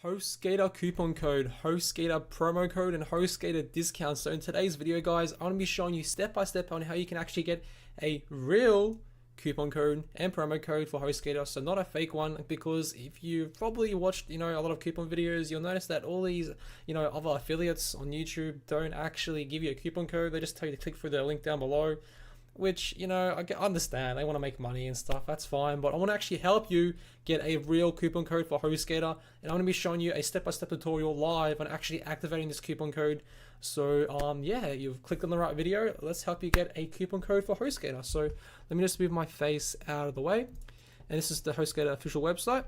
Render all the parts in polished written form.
Hostgator coupon code, Hostgator promo code, and Hostgator discount. So in today's video, guys, I'm going to be showing you step by step on how you can actually get a real coupon code and promo code for Hostgator, so not a fake one. Because if you've probably watched a lot of coupon videos, you'll notice that all these other affiliates on YouTube don't actually give you a coupon code. They just tell you to click through the link down below, which I understand, they want to make money and stuff, that's fine, but I want to actually help you get a real coupon code for Hostgator, and I'm going to be showing you a step-by-step tutorial live on actually activating this coupon code. So yeah, you've clicked on the right video. Let's help you get a coupon code for Hostgator. So let me just move my face out of the way, and this is the Hostgator official website.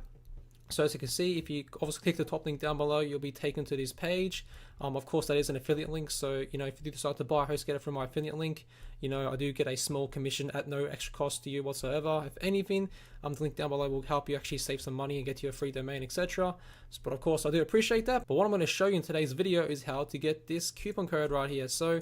So as you can see, if you obviously click the top link down below, you'll be taken to this page. Of course, that is an affiliate link. So, if you do decide to buy Hostgator from my affiliate link, I do get a small commission at no extra cost to you whatsoever. If anything, the link down below will help you actually save some money and get you a free domain, etc. But of course, I do appreciate that. But what I'm going to show you in today's video is how to get this coupon code right here. So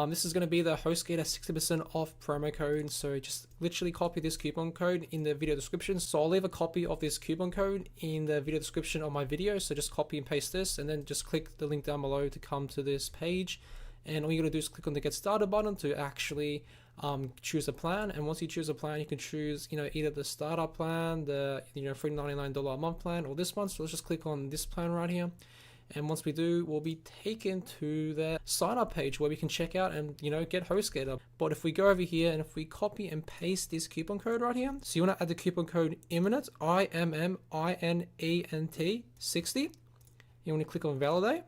this is going to be the Hostgator 60% off promo code. So just literally copy this coupon code in the video description. So I'll leave a copy of this coupon code in the video description of my video. So just copy and paste this, and then just click the link down below to come to this page. And all you got to do is click on the get started button to actually choose a plan. And once you choose a plan, you can choose either the startup plan, the $399 a month plan, or this one. So let's just click on this plan right here. And once we do, we'll be taken to the sign up page where we can check out and get Hostgator. But if we go over here and if we copy and paste this coupon code right here, so you want to add the coupon code imminent, IMMINENT 60. You want to click on validate,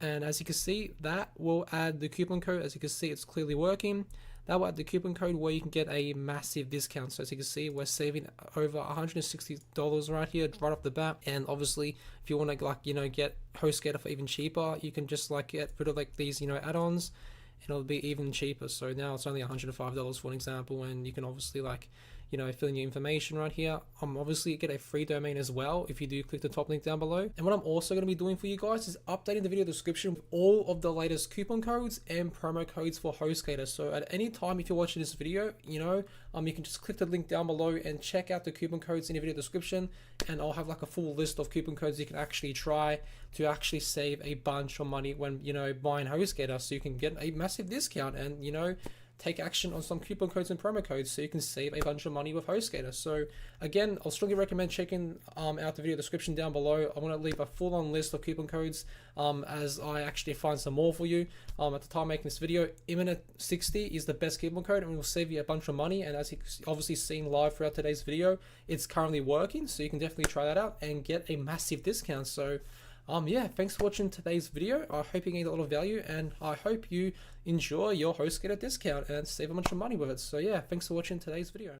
and as you can see, that will add the coupon code. As you can see, it's clearly working. That will add the coupon code where you can get a massive discount. So as you can see, we're saving over $160 right here, right off the bat. And obviously, if you want to get Hostgator for even cheaper, you can just get rid of these add-ons, and it'll be even cheaper. So now it's only $105 for an example, and you can obviously fill in your information right here. Obviously get a free domain as well if you do click the top link down below. And what I'm also going to be doing for you guys is updating the video description with all of the latest coupon codes and promo codes for Hostgator. So at any time, if you're watching this video, you can just click the link down below and check out the coupon codes in the video description, and I'll have a full list of coupon codes you can actually try to actually save a bunch of money when buying Hostgator, so you can get a massive discount and take action on some coupon codes and promo codes so you can save a bunch of money with Hostgator. So again, I'll strongly recommend checking out the video description down below. I want to leave a full-on list of coupon codes as I actually find some more for you. At the time of making this video, imminent 60 is the best coupon code and it will save you a bunch of money. And as you've obviously seen live throughout today's video, it's currently working, so you can definitely try that out and get a massive discount. So yeah, thanks for watching today's video. I hope you gained a lot of value, and I hope you enjoy your Hostgator discount and save a bunch of money with it. So yeah, thanks for watching today's video.